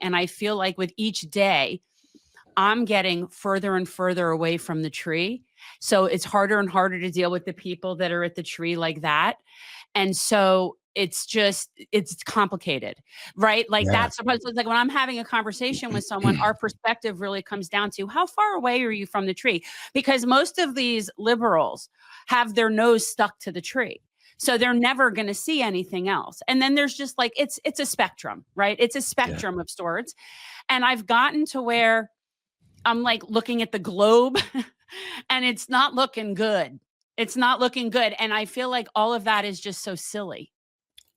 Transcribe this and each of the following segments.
And I feel like with each day, I'm getting further and further away from the tree. So it's harder and harder to deal with the people that are at the tree like that. And so it's complicated, right? Like that's supposed to, like when I'm having a conversation with someone, our perspective really comes down to how far away are you from the tree? Because most of these liberals have their nose stuck to the tree. So they're never going to see anything else. And then there's just like, it's a spectrum, right? It's a spectrum of sorts. And I've gotten to where I'm like looking at the globe and it's not looking good. It's not looking good. And I feel like all of that is just so silly.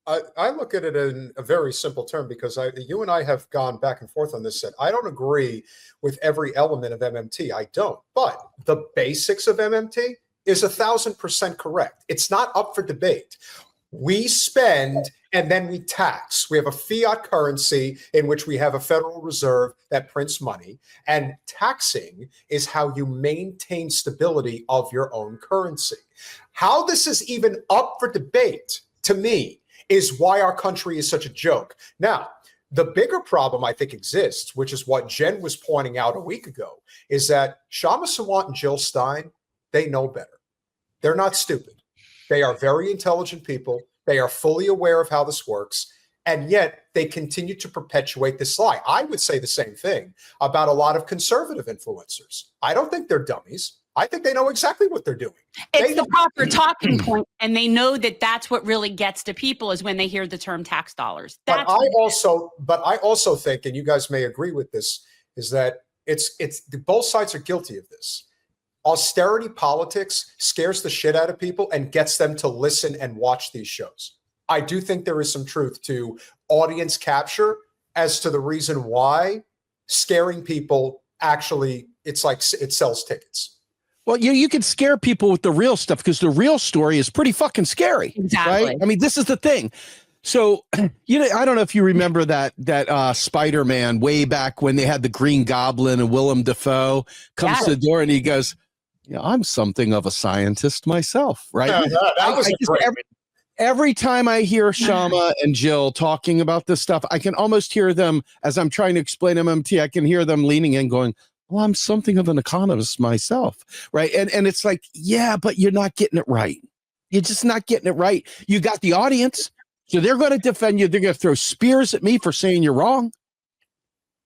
I look at it in a very simple term because you and I have gone back and forth on this. I don't agree with every element of MMT. I don't. But the basics of MMT is 1,000% correct. It's not up for debate. We spend and then we tax. We have a fiat currency in which we have a Federal Reserve that prints money. And taxing is how you maintain stability of your own currency. How this is even up for debate, to me, is why our country is such a joke. Now, the bigger problem I think exists, which is what Jen was pointing out a week ago, is that Kshama Sawant and Jill Stein, they know better. They're not stupid. They are very intelligent people. They are fully aware of how this works. And yet they continue to perpetuate this lie. I would say the same thing about a lot of conservative influencers. I don't think they're dummies. I think they know exactly what they're doing. It's the proper talking point, and they know that that's what really gets to people is when they hear the term tax dollars. But I also think, and you guys may agree with this, is that it's both sides are guilty of this. Austerity politics scares the shit out of people and gets them to listen and watch these shows. I do think there is some truth to audience capture as to the reason why scaring people actually, it's like it sells tickets. Well, you can scare people with the real stuff because the real story is pretty fucking scary. Exactly. Right? I mean, this is the thing. So, I don't know if you remember that Spider-Man way back when they had the Green Goblin and Willem Dafoe comes to the door and he goes, I'm something of a scientist myself, right? That was every time I hear Kshama and Jill talking about this stuff, I can almost hear them as I'm trying to explain MMT. I can hear them leaning in going, well, I'm something of an economist myself, right? And it's like, yeah, but you're not getting it right. You're just not getting it right. You got the audience, so they're going to defend you. They're going to throw spears at me for saying you're wrong.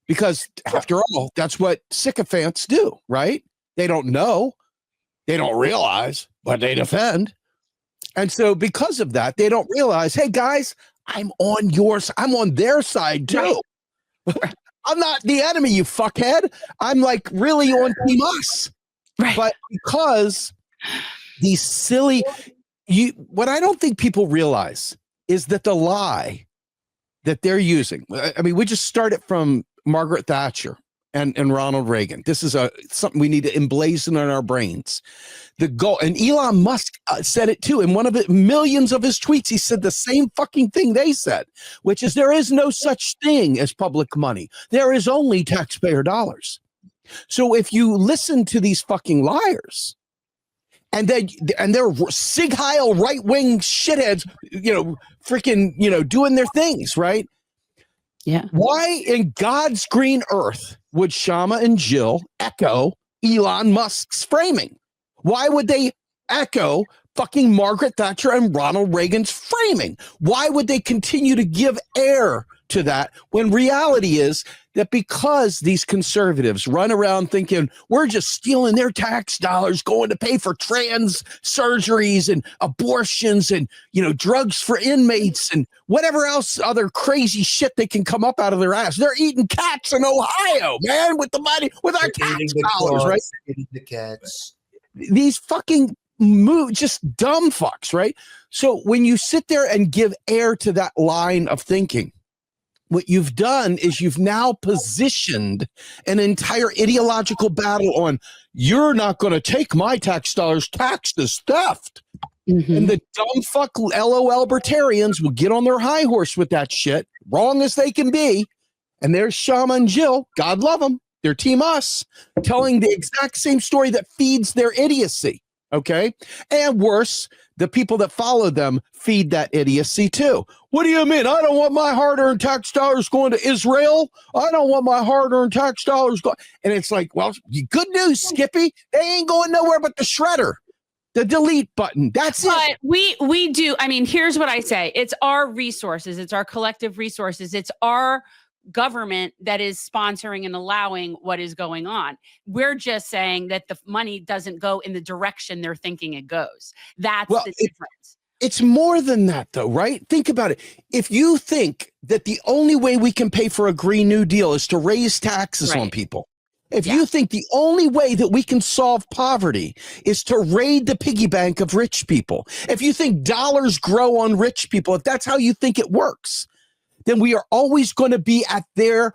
Because after all, that's what sycophants do, right? They don't know. They don't realize, but they defend. And so because of that, they don't realize, hey, guys, I'm on their side too. Right. I'm not the enemy, you fuckhead. I'm like really on team us. Right. But because these silly, what I don't think people realize is that the lie that they're using, I mean, we just started from Margaret Thatcher and Ronald Reagan. This is something we need to emblazon in our brains. The goal, and Elon Musk said it too. In one of millions of his tweets, he said the same fucking thing they said, which is there is no such thing as public money. There is only taxpayer dollars. So if you listen to these fucking liars, and they're Sig Heil right-wing shitheads, freaking, doing their things, right? Yeah. Why in God's green earth would Kshama and Jill echo Elon Musk's framing? Why would they echo fucking Margaret Thatcher and Ronald Reagan's framing? Why would they continue to give air to that when reality is that because these conservatives run around thinking we're just stealing their tax dollars going to pay for trans surgeries and abortions and drugs for inmates and whatever else other crazy shit they can come up out of their ass, they're eating cats in Ohio, man, with the money, with our tax dollars, right? Eating the cats. These fucking just dumb fucks, right? So when you sit there and give air to that line of thinking, what you've done is you've now positioned an entire ideological battle on you're not going to take my tax dollars, tax this theft. Mm-hmm. And the dumb fuck LOL libertarians will get on their high horse with that shit, wrong as they can be. And there's Kshama and Jill, God love them, they're team us, telling the exact same story that feeds their idiocy. Okay. And worse, the people that follow them feed that idiocy too. What do you mean? I don't want my hard-earned tax dollars going to Israel. I don't want my hard-earned tax dollars going. And it's like, well, good news, Skippy. They ain't going nowhere but the shredder, the delete button. That's it. But we do. I mean, here's what I say. It's our resources. It's our collective resources. It's our government that is sponsoring and allowing what is going on. We're just saying that the money doesn't go in the direction they're thinking it goes. That's the difference. It's more than that, though, right? Think about it. If you think that the only way we can pay for a Green New Deal is to raise taxes on people, if you think the only way that we can solve poverty is to raid the piggy bank of rich people, if you think dollars grow on rich people, if that's how you think it works, then we are always going to be at their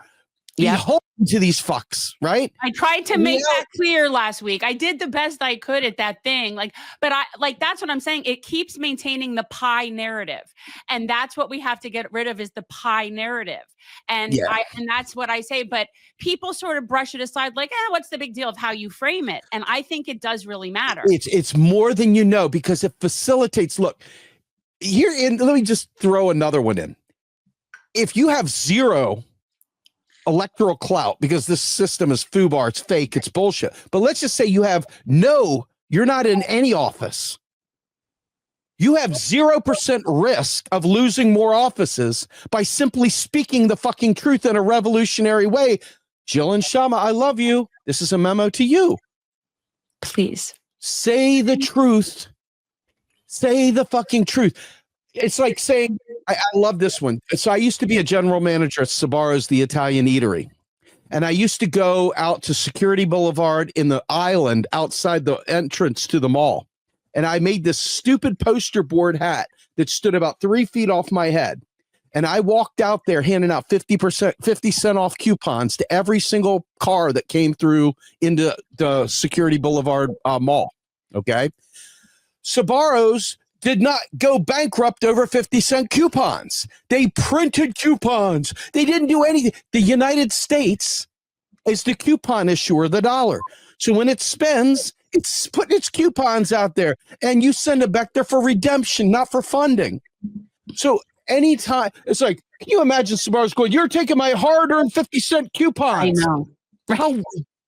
beholden to these fucks, right? I tried to make that clear last week. I did the best I could at that thing. But that's what I'm saying. It keeps maintaining the pie narrative. And that's what we have to get rid of is the pie narrative. And and that's what I say. But people sort of brush it aside like, what's the big deal of how you frame it? And I think it does really matter. It's more than you know, because it facilitates. Look, let me just throw another one in. If you have zero electoral clout, because this system is FUBAR, it's fake, it's bullshit. But let's just say you're not in any office. You have 0% risk of losing more offices by simply speaking the fucking truth in a revolutionary way. Jill and Kshama, I love you. This is a memo to you. Please. Say the truth. Say the fucking truth. It's like saying, I love this one. So I used to be a general manager at Sbarro's, the Italian eatery. And I used to go out to Security Boulevard in the island outside the entrance to the mall. And I made this stupid poster board hat that stood about 3 feet off my head. And I walked out there handing out 50 cent off coupons to every single car that came through into the Security Boulevard mall. Okay. Sbarro's did not go bankrupt over 50-cent coupons. They printed coupons. They didn't do anything. The United States is the coupon issuer, the dollar. So when it spends, it's putting its coupons out there, and you send it back there for redemption, not for funding. So anytime, it's like, can you imagine Sbarro's going, you're taking my hard-earned 50-cent coupons. I know. How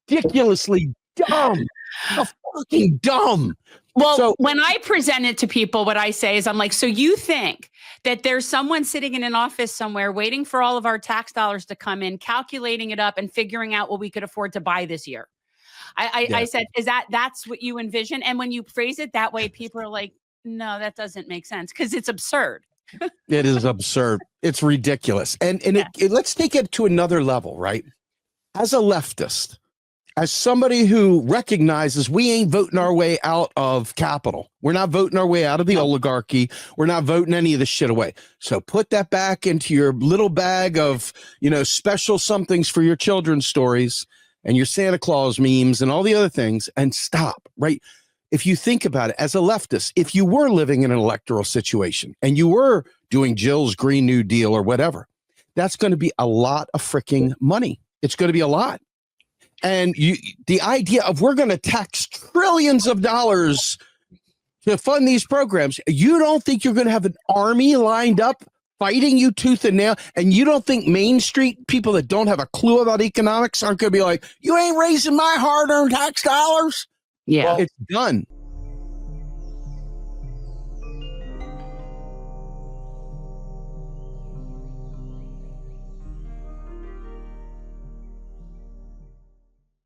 ridiculously dumb. How fucking dumb. Well, when I present it to people, what I say is I'm like, so you think that there's someone sitting in an office somewhere waiting for all of our tax dollars to come in, calculating it up and figuring out what we could afford to buy this year? I said, that's what you envision? And when you phrase it that way, people are like, no, that doesn't make sense because it's absurd. It is absurd. It's ridiculous. And let's take it to another level, right? As a leftist, as somebody who recognizes we ain't voting our way out of capital. We're not voting our way out of the oligarchy. We're not voting any of this shit away. So put that back into your little bag of, special somethings for your children's stories and your Santa Claus memes and all the other things and stop, right? If you think about it as a leftist, if you were living in an electoral situation and you were doing Jill's Green New Deal or whatever, that's going to be a lot of freaking money. It's going to be a lot. And the idea of we're going to tax trillions of dollars to fund these programs, you don't think you're going to have an army lined up fighting you tooth and nail? And you don't think Main Street people that don't have a clue about economics aren't going to be like, you ain't raising my hard-earned tax dollars? Yeah. Well, it's done.